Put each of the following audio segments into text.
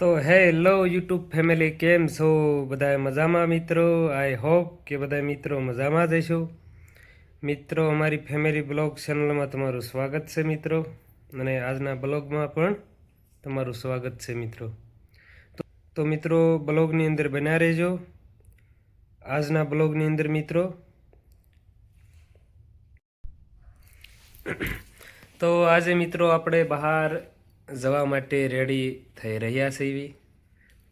તો hello YouTube family, કેમ છો બધા? મજામાં મિત્રો? આઈ હોપ કે બધા મિત્રો મજામાં જ હશો. મિત્રો, અમારી ફેમિલી બ્લોગ ચેનલમાં તમારું સ્વાગત છે મિત્રો, અને આજના બ્લોગમાં પણ તમારું સ્વાગત છે મિત્રો. તો મિત્રો, બ્લોગની અંદર બન્યા રહેજો. આજના બ્લોગની અંદર મિત્રો તો આજે મિત્રો આપણે બહાર જવા માટે રેડી થઈ રહ્યા છીએ.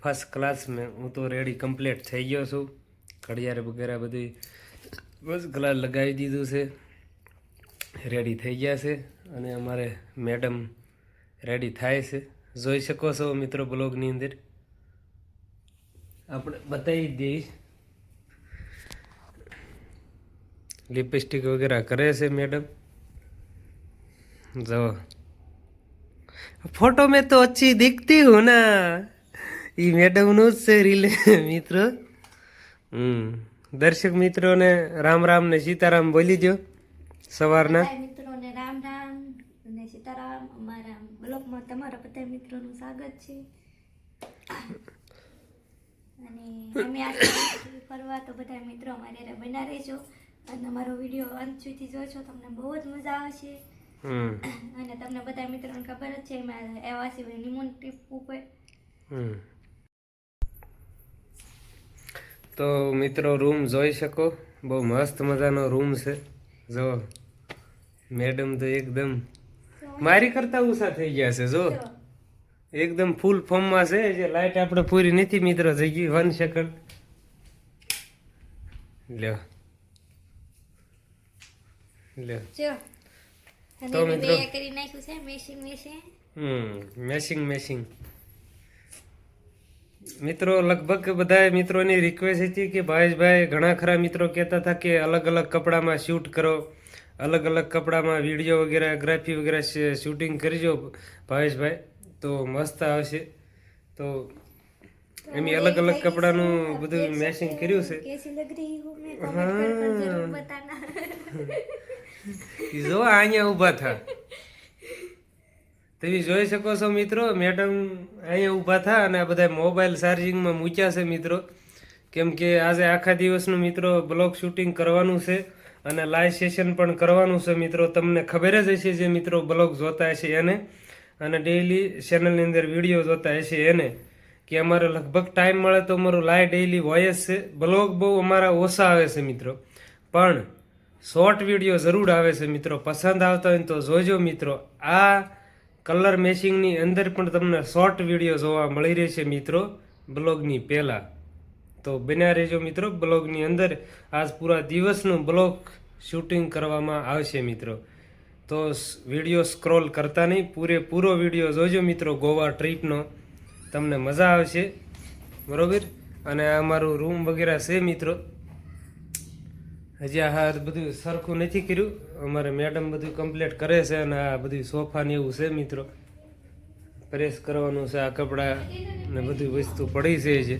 ફર્સ્ટ ક્લાસ હું તો રેડી કમ્પ્લીટ થઈ ગયો છું. ઘડિયાળ વગેરે બધું બસ ગ્લાસ લગાવી દીધું છે, રેડી થઈ ગયા છે. અને અમારે મેડમ રેડી થાય છે, જોઈ શકો છો મિત્રો. બ્લોગની અંદર આપણે બતાવી દઈશ. લિપસ્ટિક વગેરે કરે છે મેडम. जो फोटो में तो अच्छी दिखती हूँ ना, ये मैडम નું જ છે રીલે મિત્રો. દર્શક મિત્રોને રામ રામ ને સીતારામ બોલી દો સવારના. મિત્રોને રામ રામ અને સીતારામ. અમારા બ્લોગમાં તમારા બધા મિત્રોનું સ્વાગત છે. અને અમે આજે ફરવા, તો બધા મિત્રો અમારે બના રહેજો અને અમારો વિડીયો અંત સુધી જોજો, તમને બહુ જ મજા આવશે. અને તમને બધા મિત્રોને ખબર જ છે એમાં એવા સિવાય નિમોન ટ્રીપ ઉપર. તો મિત્રો, રૂમ જોઈ શકો, બહુ મસ્ત મજાનો રૂમ છે. જો મેડમ તો એકદમ મારી કરતા ઉષા થઈ ગયા છે. જો એકદમ ફૂલ ફોર્મમાં છે. જે લાઈટ આપણે પૂરી નથી મિત્રો, થઈ ગઈ 1 સેકન્ડ. લ્યો લ્યો. તો મિત્રો કરી નાખ્યું છે મેશિંગ. મિત્રો, લગભગ બધા મિત્રોની રિક્વેસ્ટ હતી કે ભાઈ ઘણા ખરા મિત્રો કહેતા હતા કે અલગ અલગ કપડામાં શૂટ કરો, અલગ અલગ કપડામાં વિડીયો વગેરે ગ્રાફી વગેરે શૂટિંગ કરજો ભાવેશભાઈ, તો મસ્ત આવશે. તો એમ અલગ અલગ કપડાનું બધું મેચિંગ કર્યું છે. જો અહીંયા ઊભા થા, તમે જોઈ શકો છો મિત્રો. મેડમ અહીંયા ઊભા થા અને આ બધા મોબાઈલ ચાર્જિંગમાં મૂક્યા છે મિત્રો, કેમ કે આજે આખા દિવસનું મિત્રો બ્લોગ શૂટિંગ કરવાનું છે અને લાઈવ સેશન પણ કરવાનું છે મિત્રો. તમને ખબર જ હશે જે મિત્રો બ્લોગ જોતા હશે એને, અને ડેઈલી ચેનલની અંદર વિડીયો જોતા હશે એને, કે અમારે લગભગ ટાઈમ મળે તો અમારું લાઈવ ડેઈલી વોઇસ છે. બ્લોગ બહુ અમારા ઓછા આવે છે મિત્રો, પણ શોર્ટ વિડીયો જરૂર આવે છે મિત્રો. પસંદ આવતા હોય તો જોજો મિત્રો. આ કલર મેચિંગની અંદર પણ તમને શોર્ટ વિડીયો જોવા મળી રહેશે મિત્રો બ્લોગની પહેલાં. તો બન્યા રહેજો મિત્રો બ્લોગની અંદર. આજ પૂરા દિવસનું બ્લોગ શૂટિંગ કરવામાં આવશે મિત્રો. તો વિડીયો સ્ક્રોલ કરતા નહીં, પૂરો વિડીયો જોજો મિત્રો ગોવા ટ્રીપનો, તમને મજા આવશે બરોબર. અને આ અમારું રૂમ વગેરે છે મિત્રો. હજી આ બધું સરખું નથી કર્યું, અમારે મેડમ બધું કમ્પ્લીટ કરે છે. અને આ બધું સોફા ને એવું છે મિત્રો, પ્રેસ કરવાનું છે. આ કપડાં ને બધી વસ્તુ પડી છે.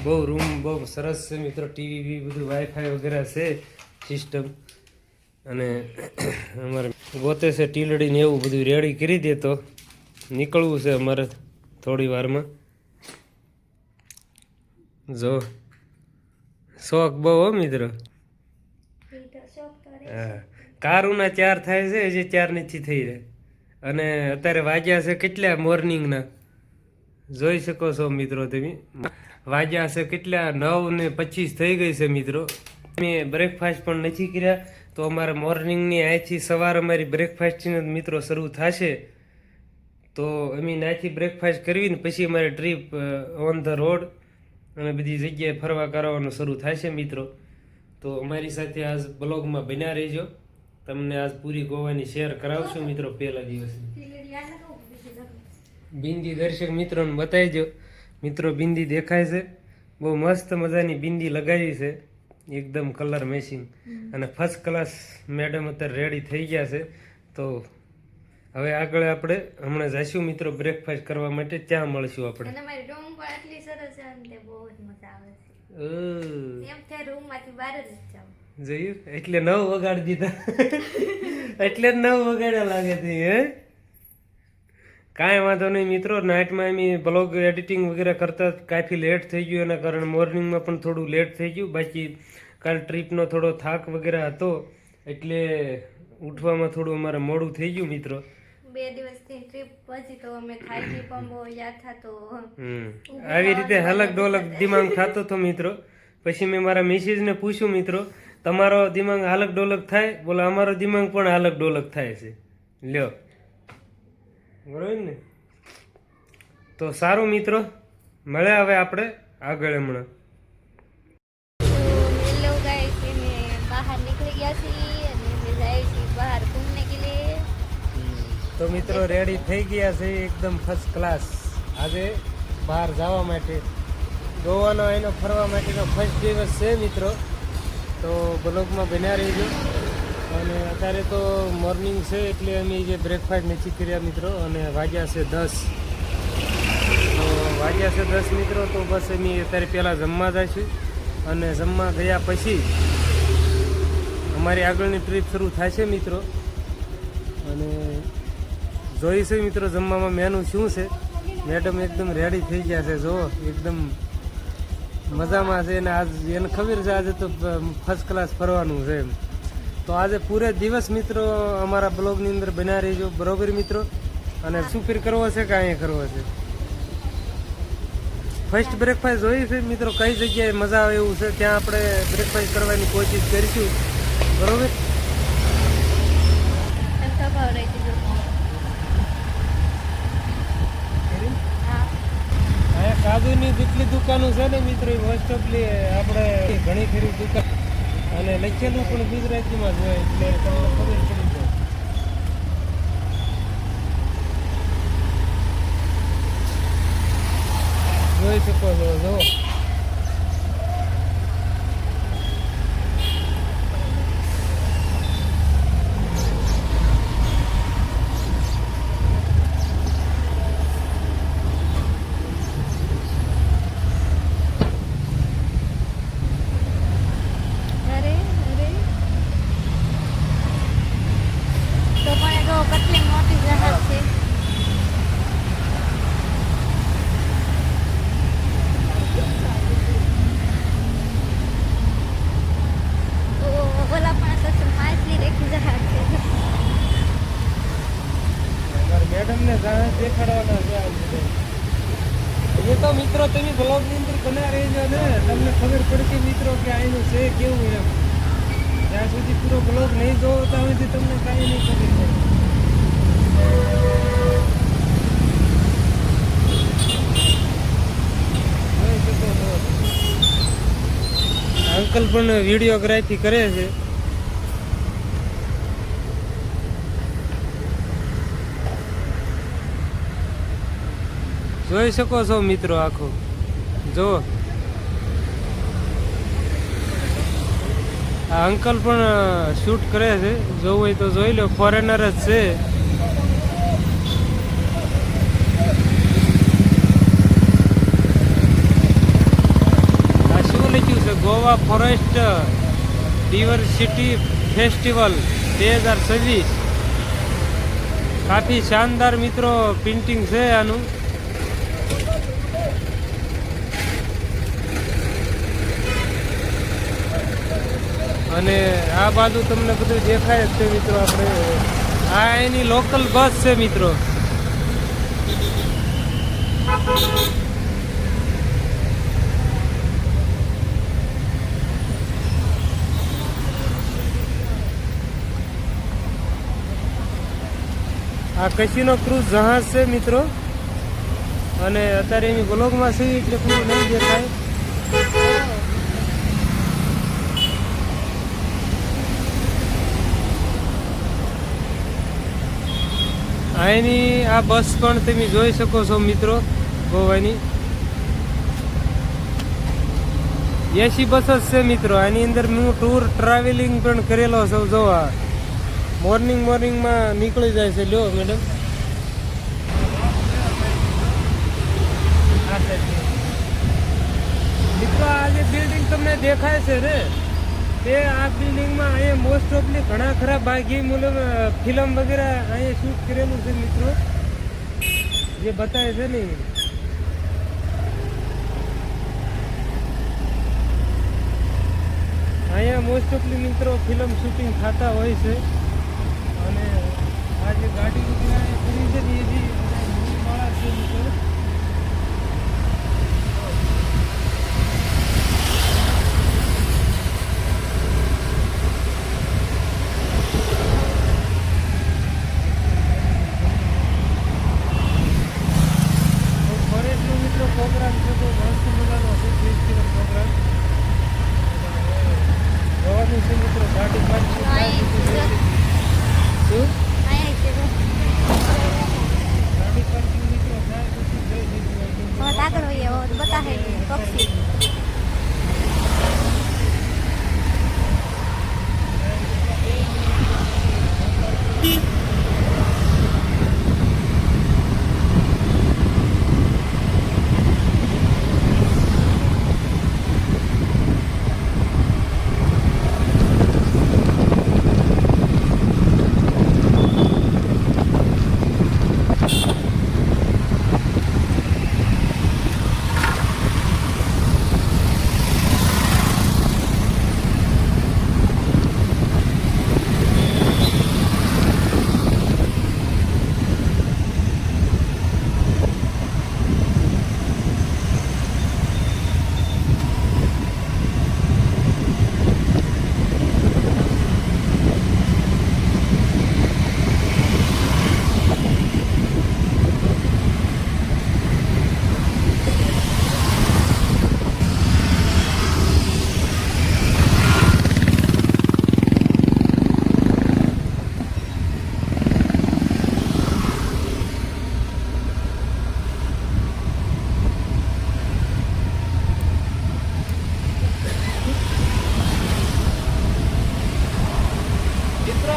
બહુ રૂમ બહુ સરસ છે મિત્રો. ટીવી બધું વાઈફાઈ વગેરે છે સિસ્ટમ. અને અમારે ગોતે છે ટીલડી ને એવું બધું રેડી કરી દે તો નીકળવું છે અમારે થોડી વારમાં. જો શોખ બહુ હો મિત્રો. હા, કારુના 4 થાય છે, હજી 4 નથી થઈ રહ્યા. અને અત્યારે વાગ્યા છે કેટલા મોર્નિંગના, જોઈ શકો છો મિત્રો તમે. વાગ્યા છે કેટલા 9:25 થઈ ગઈ છે મિત્રો. મેં બ્રેકફાસ્ટ પણ નથી કર્યા, તો અમારે મોર્નિંગની અહીંથી સવાર અમારી બ્રેકફાસ્ટથી મિત્રો શરૂ થશે. તો અમે ત્યાંથી બ્રેકફાસ્ટ કરવીને પછી અમારી ટ્રીપ ઓન ધ રોડ અને બધી જગ્યાએ ફરવા કરવાનું શરૂ થશે મિત્રો. તો અમારી સાથે આજ બ્લોગમાં બન્યા રહેજો. તમને આજ પૂરી ગોવાની શેર કરાવશું મિત્રો પહેલા દિવસે. બિંદી દર્શક મિત્રોને બતાવીજો મિત્રો. બિંદી દેખાય છે, બહુ મસ્ત મજાની બિંદી લગાવી છે, એકદમ કલર મેચિંગ. અને ફર્સ્ટ ક્લાસ મેડમ અત્યારે રેડી થઈ ગયા છે. તો હવે આગળ આપણે હમણાં જઈશું મિત્રો બ્રેકફાસ્ટ કરવા માટે, ત્યાં મળશું આપણે. જોયું એટલે 9 વગાડી દીધા. એટલે 9 વગાડ્યા લાગે છે. હે કાંઈ વાંધો નહીં મિત્રો, નાઇટમાં એમ બ્લોગ એડિટિંગ વગેરે કરતા કાફી લેટ થઈ ગયું, એના કારણે મોર્નિંગમાં પણ થોડું લેટ થઈ ગયું. બાકી કાલ ટ્રીપનો થોડો થાક વગેરે હતો એટલે ઉઠવામાં થોડું અમારે મોડું થઈ ગયું મિત્રો. 2 દિવસની ટ્રીપ પછી તો અમે થાકી પણ બહુ યાદ થતો. આવી રીતે હલક ડોલક દિમાગ થતો હતો મિત્રો. પછી મેં મારા મિસિસને પૂછ્યું મિત્રો, તમારો દિમાગ હાલક ડોલક થાય? બોલો અમારો દિમાગ પણ હાલક ડોલક થાય છે. લ્યો, બરોબર ને? તો સારું મિત્રો, મળે હવે આપણે આગળ હમણાં. હેલો ગાઈસ, અમે બહાર નીકળી ગયા છીએ અને અમે જાય છીએ બહાર ઘૂમને કે લીએ. તો મિત્રો રેડી થઈ ગયા છે એકદમ ફર્સ્ટ ક્લાસ આજે બહાર જવા માટે. ગોવાનો એનો ફરવા માટેનો ફર્સ્ટ દિવસ છે મિત્રો, તો બ્લોગમાં બન્યા રહીજો. અને અત્યારે તો મોર્નિંગ છે એટલે અમે જે બ્રેકફાસ્ટ નથી કર્યા મિત્રો, અને વાગ્યા છે 10. તો વાગ્યા છે 10 મિત્રો, તો બસ અમે અત્યારે પહેલાં જમવા જઈશું અને જમવા ગયા પછી અમારી આગળની ટ્રીપ શરૂ થાય છે મિત્રો. અને જોઈશું મિત્રો જમવામાં મેનુ શું છે. મેડમ એકદમ રેડી થઈ ગયા છે, જો એકદમ મજામાં છે. અને આજ એને ખબર છે આજે તો ફર્સ્ટ ક્લાસ ફરવાનું છે એમ. તો આજે પૂરે દિવસ મિત્રો અમારા બ્લોગની અંદર બન્યા રહીજો, બરોબર મિત્રો? અને શું ફીર કરવો છે કે અહીંયા કરવો છે? ફર્સ્ટ બ્રેકફાસ્ટ જોઈએ છે મિત્રો, કઈ જગ્યાએ મજા આવે એવું છે ત્યાં આપણે બ્રેકફાસ્ટ કરવાની કોશિશ કરીશું, બરોબર? અહીંયા કાજુની જેટલી દુકાનો છે ને મિત્રો, મોસ્ટ ઓફલી આપણે ઘણી ખરી દુકાન, અને લખેલું પણ ગુજરાતીમાં જ હોય એટલે તમને ખબર પડી જાય. જોઈ શકો છો, જો કેટલી મોટી જહાજ છે. ઓલા પણ તો માછલી રેખી જહાજ છે. મેડમ ને દેખાડવાના છે. એ તો મિત્રો તમે બ્લોગ ની અંદર બના રહેજો ને, તમને ખબર પડશે મિત્રો કે આનું છે કેવું એમ. જ્યાં સુધી પૂરો બ્લોગ નહીં જોવો ત્યાં સુધી તમને કાંઈ નહીં ખબર પડે. અંકલ પણ વિડીયોગ્રાફી કરે છે. જોઈ શકો છો મિત્રો, આખું જો આ અંકલ પણ શૂટ કરે છે. જોવું હોય તો જોઈ લો, ફોરેનર જ છે. આ શું લખ્યું છે? Goa forest diversity festival 2026. કાફી શાનદાર મિત્રો પ્રિન્ટિંગ છે આનું. અને આ બાજુ તમને બધું દેખાય જ છે મિત્રો. આપણે આ એની લોકલ બસ છે મિત્રો. આ કશીનો ક્રૂઝ જહાજ છે મિત્રો. અને અત્યારે એની બ્લોગમાં છે એટલે પૂરું નહીં દેખાય. અહીંની આ બસ પણ તમે જોઈ શકો છો મિત્રો, ગોવાની એસી બસ જ છે મિત્રો. આની અંદર હું ટૂર ટ્રાવેલિંગ પણ કરેલો છું. જોવા મોર્નિંગમાં નીકળી જાય છે. લ્યો મેડમ, મિત્રો આ જે બિલ્ડિંગ તમને દેખાય છે ને, તે આ બિલ્ડિંગમાં અહીંયા મોસ્ટ ઓફલી ઘણા ખરા ભાગી ફિલ્મ વગેરે અહીંયા શૂટ કરેલું છે મિત્રો. જે બતાવે છે ને અહીંયા મોસ્ટ ઓફલી મિત્રો ફિલ્મ શૂટિંગ થતા હોય છે અને આ જે ગાડી કરી છે ને એ બી મૂવીવાળા છે મિત્રો. ફોરેસ્ટનો મિત્રો પ્રોગ્રામ છે તો મસ્ત મજાનો છે ફેસ્ટિવલ પ્રોગ્રામ જવાનું છે મિત્રો. ગાડી પાર્કિંગ શું ગાડી પાર્કિંગ મિત્રો થાય પછી જઈ દીધું આગળ હોઈએ બતાવે પક્ષી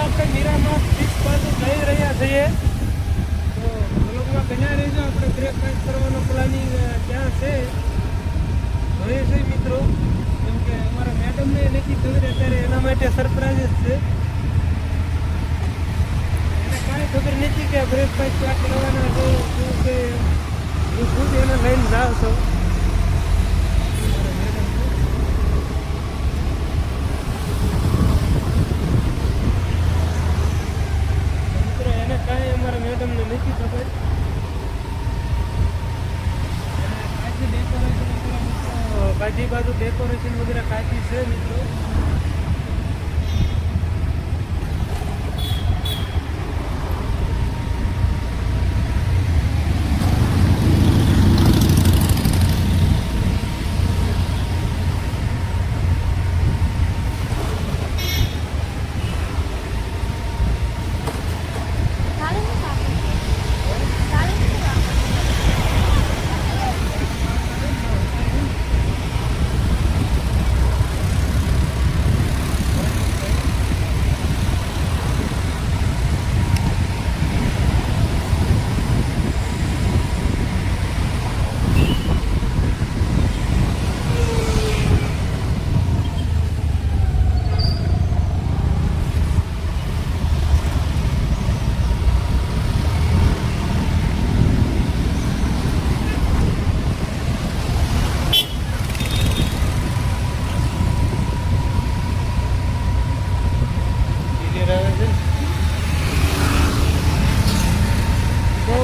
આપણે મીરામાં ફિક્સ બાજુ જઈ રહ્યા છીએ તો બ્લોગમાં બન્યા રહેજો. આપણે બ્રેક પાસ કરવાનો પ્લાનિંગ ક્યાં છે જોઈએ છે મિત્રો, કેમ કે અમારા મેડમને નથી ખબર અત્યારે એના માટે સરપ્રાઈઝ છે. એને કાંઈ ખબર નથી કે બ્રેક પાસ ક્યાં કરવાના છે શું છે. હું ખુદ એને લઈને જાઉં છું. કાંઈ અમારા મેડમને નથી ખબર. કાચી બાજુ ડેકોરેશન વગેરે કાચી છે મિત્રો.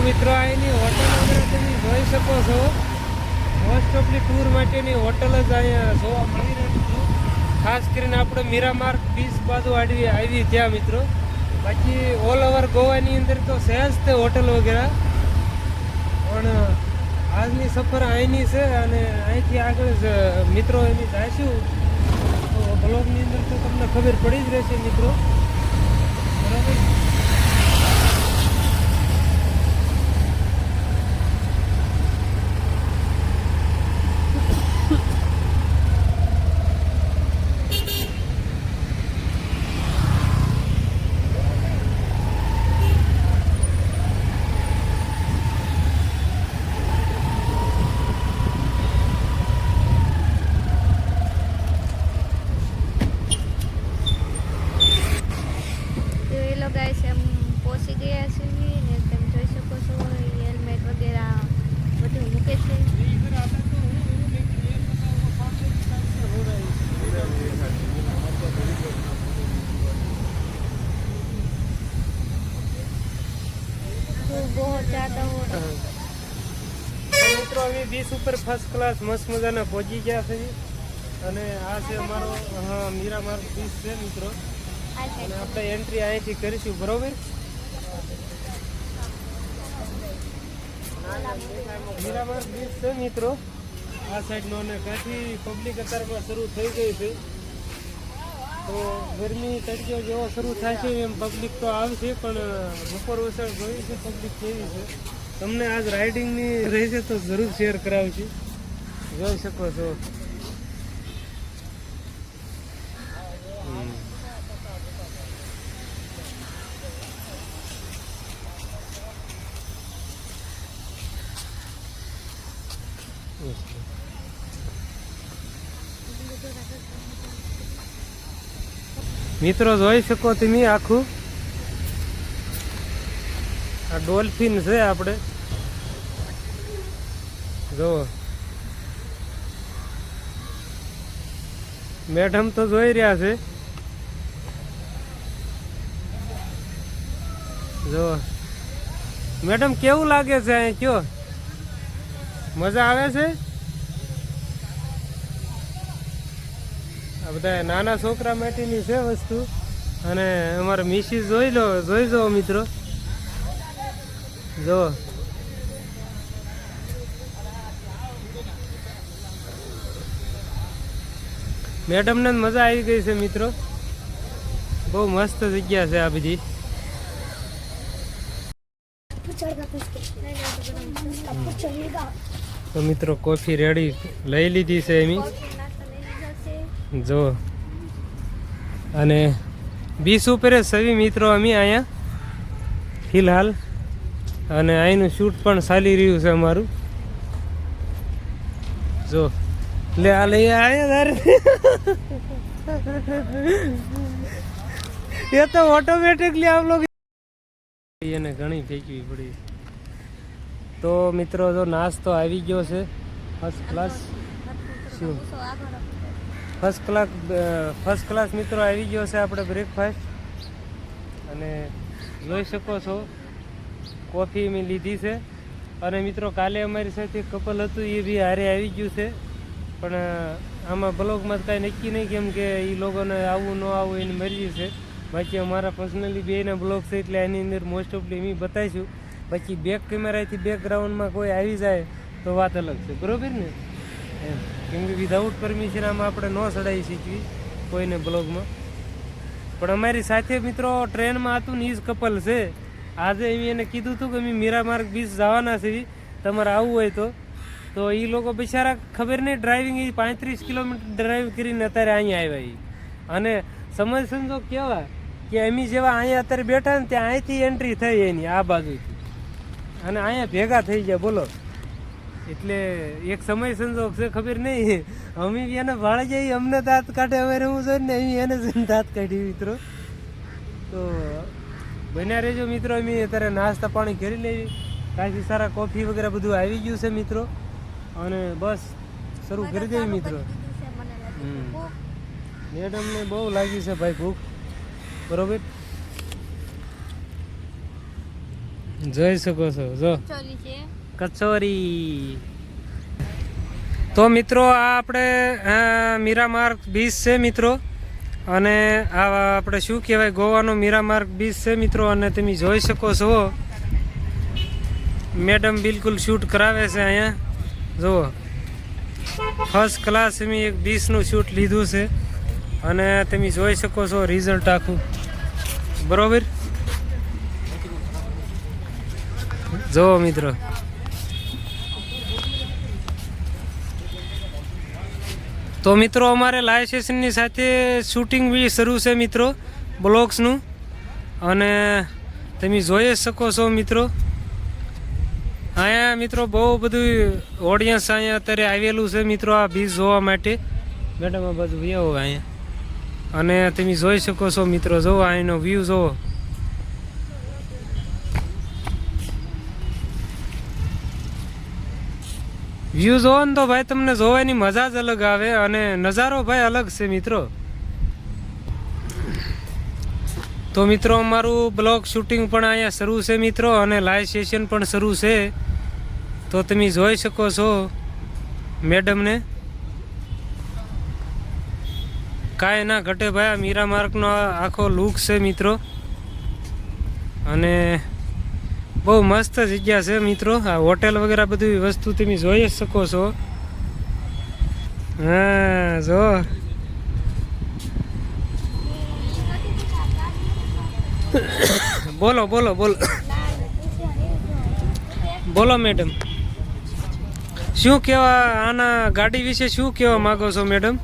મિત્રો અહીંની હોટલ વગેરે તમે જોઈ શકો છો. મોસ્ટ ઓફલી ટૂર માટેની હોટલ જ અહીંયા જોવા મળી રહી છે. ખાસ કરીને આપણે મીરામાર્ગ બીચ બાજુ આવી ત્યાં મિત્રો. બાકી ઓલ ઓવર ગોવાની અંદર તો સહેજ તે હોટલ વગેરે, પણ આજની સફર અહીંની છે અને અહીંથી આગળ જ મિત્રો એની જઈશું તો બ્લોગની અંદર તો તમને ખબર પડી જ રહેશે મિત્રો. બરાબર. बहुत ज्यादा हो रहा है। તો મિત્રો અમે બીચ ઉપર ફર્સ્ટ ક્લાસ મસ્ત મજાના પહોંચી ગયા છે અને આ છે અમારો મીરામાર્ગ બીચ છે મિત્રો અને આપણે એન્ટ્રી અહીંથી કરીશું બરોબર મીરામાર્ગ બીચ છે મિત્રો આ સાઈડનો અને ત્યાંથી પબ્લિક અત્યારમાં શરૂ થઈ ગઈ છે તો ગરમી તડકો જેવો શરૂ થાય છે એમ પબ્લિક તો આવશે પણ બપોર વસાડ જોઈ છે પબ્લિક કેવી છે તમને આજ રાઇડિંગની રહેશે તો જરૂર શેર કરાવશું જોઈ શકો છો મિત્રો જોઈ શકો તમે આખું આ ડોલ્ફિન છે આપણે જો મેડમ તો જોઈ રહ્યા છે જો મેડમ કેવું લાગે છે અહીં કયો મજા આવે છે આ બધા નાના છોકરા માટેની છે વસ્તુ અને અમારા મિસિસ જોઈ જો મિત્રો જો મેડમ ને મજા આવી ગઈ છે મિત્રો બહુ મસ્ત જગ્યા છે આ બધી તો મિત્રો કોફી રેડી લઈ લીધી છે એમી જો અને બીચ ઉપર સવી મિત્રો અમે અહીંયા ફિલહાલ અને અહીંનું શૂટ પણ ચાલી રહ્યું છે અમારું જો લે આ લઈ આયા એ તો ઓટોમેટિકલી આમ લોકો એને ઘણી ફેંકવી પડી તો મિત્રો જો નાસ્તો આવી ગયો છે ફર્સ્ટ ક્લાસ શું ફર્સ્ટ ક્લાસ મિત્રો આવી ગયો છે આપણે બ્રેકફાસ્ટ અને જોઈ શકો છો કોફી મેં લીધી છે અને મિત્રો કાલે અમારી સાથે કપલ હતું એ બી હારે આવી ગયું છે પણ આમાં બ્લોગમાં કાંઈ નક્કી નહીં કેમ કે એ લોકોને આવવું ન આવવું એની મરજી છે બાકી અમારા પર્સનલી બેના બ્લોગ છે એટલે એની અંદર મોસ્ટ ઓફલી અમે બતાવીશું બાકી બેક કેમેરાથી બેકગ્રાઉન્ડમાં કોઈ આવી જાય તો વાત અલગ છે બરોબર ને એમ કેમ કે વિધાઉટ પરમિશન આમાં આપણે ન ચડાવી શીખવી કોઈને બ્લોગમાં પણ અમારી સાથે મિત્રો ટ્રેનમાં હતું ને એ જ કપલ છે આજે અમે એને કીધું હતું કે અમે મીરામાર્ગ બીચ જવાના છે તમારે આવવું હોય તો એ લોકો બિચારા ખબર નહીં ડ્રાઇવિંગ એ 35 કિલોમીટર ડ્રાઈવ કરીને અત્યારે અહીંયા આવ્યા અને સમજ સમજો કેવા કે અમે જેવા અહીંયા અત્યારે બેઠા ને ત્યાં અહીંથી એન્ટ્રી થઈ એની આ બાજુથી અને અહીંયા ભેગા થઈ ગયા બોલો એટલે એક સમય સંજોગ છે ખબર નહીં અમે બી એને ભાડે જઈએ અમને દાંત કાઢે અમારે હું જોઈને ને અમે એને જઈને દાંત કાઢી મિત્રો તો બન્યા રહેજો મિત્રો અમે અત્યારે નાસ્તા પાણી કરી લેવી કાંઈ સારા કોફી વગેરે બધું આવી ગયું છે મિત્રો અને બસ શરૂ કરી દેવી મિત્રો મેડમને બહુ લાગી છે ભાઈ ભૂખ બરોબર જોઈ શકો છો જો કચોરી તો મિત્રો આ આપણે મીરામાર્ગ બીચ છે મિત્રો અને આ આપણે શું કહેવાય ગોવાનો મીરામાર્ગ બીચ છે મિત્રો અને તમે જોઈ શકો છો મેડમ બિલકુલ શૂટ કરાવે છે અહીંયા જુઓ ફર્સ્ટ ક્લાસ મેં એક બીચનું શૂટ લીધું છે અને તમે જોઈ શકો છો રિઝલ્ટ આખું બરોબર જુઓ મિત્રો તો મિત્રો અમારે લાઈવ સેશનની સાથે શૂટિંગ બી શરૂ છે મિત્રો બ્લોગ્સનું અને તમે જોઈ શકો છો મિત્રો અહીંયા મિત્રો બહુ બધું ઓડિયન્સ અહીંયા અત્યારે આવેલું છે મિત્રો આ બીચ જોવા માટે મેડમ આ બાજુ આવો અહીંયા અને તમે જોઈ શકો છો મિત્રો જોવો અહીંનો વ્યૂ જોવો વ્યૂ જોવો ને તો ભાઈ તમને જોવાની મજા જ અલગ આવે અને નજારો ભાઈ અલગ છે મિત્રો તો તો મિત્રો અમારું બ્લોગ શૂટિંગ પણ અહીંયા શરૂ છે મિત્રો, અને લાઈવ સેશન પણ શરૂ છે. તો તમે જોઈ શકો છો મેડમને. કાંઈ ના ઘટે ભાઈ, આ મીરા માર્ગનો આખો લુક છે મિત્રો, અને બહુ મસ્ત જગ્યા છે મિત્રો. આ હોટેલ વગેરે બધી વસ્તુ તમે જોઈ જ શકો છો. હા જો બોલો બોલો બોલો બોલો મેડમ, શું કહેવા આના ગાડી વિશે શું કહેવા માગો છો મેડમ?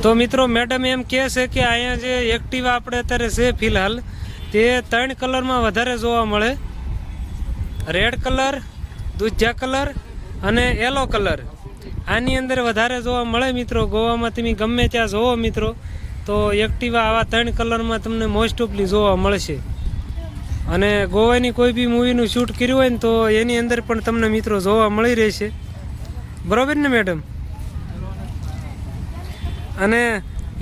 તો મિત્રો મેડમ એમ કહે છે કે અહીંયા જે એક્ટિવા આપણે અત્યારે છે ફિલહાલ, તે 3 કલરમાં વધારે જોવા મળે. રેડ કલર, દૂધિયા કલર અને યલો કલર. આની અંદર વધારે જોવા મળે મિત્રો. ગોવામાં તમે ગમે ત્યાં જોવો મિત્રો, તો એક્ટિવા આવા 3 કલરમાં તમને મોસ્ટ ઓફલી જોવા મળશે. અને ગોવાની કોઈ બી મૂવીનું શૂટ કર્યું હોય ને તો એની અંદર પણ તમને મિત્રો જોવા મળી રહેશે. બરોબર ને મેડમ? અને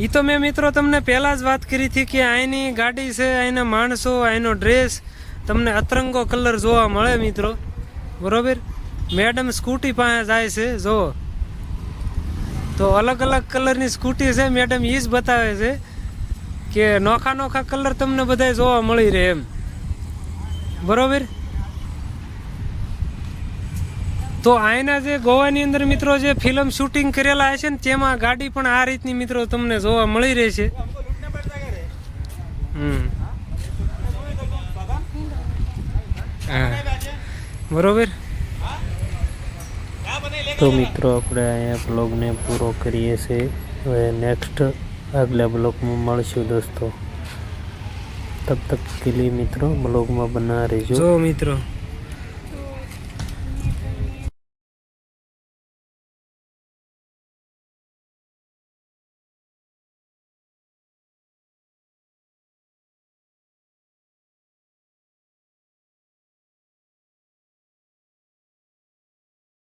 એ તો મેં મિત્રો તમને પહેલાં જ વાત કરી હતી કે અહીંની ગાડી છે, અહીંના માણસો, અહીંનો ડ્રેસ તમને અતરંગો કલર જોવા મળે મિત્રો. બરોબર? મેડમ સ્કૂટી પાસે જાય છે જુઓ, તો અલગ અલગ કલરની સ્કૂટી છે. મેડમ એ જ બતાવે છે કે નોખા નોખા કલર તમને બધા જોવા મળી રહે એમ. બરોબર? તો અહીંના જે ગોવાની અંદર મિત્રો જે ફિલ્મ શૂટિંગ કરેલા હશે ને, તેમાં ગાડી પણ આ રીતની મિત્રો તમને જોવા મળી રહેશે. હા બરોબર. તો મિત્રો આપણે અહીંયા બ્લોગને પૂરો કરીએ છીએ. હવે નેક્સ્ટ આગલા બ્લોગમાં મળશું દોસ્તો. તબ તક કે લીએ મિત્રો બ્લોગમાં બના રહેજો. જો મિત્રો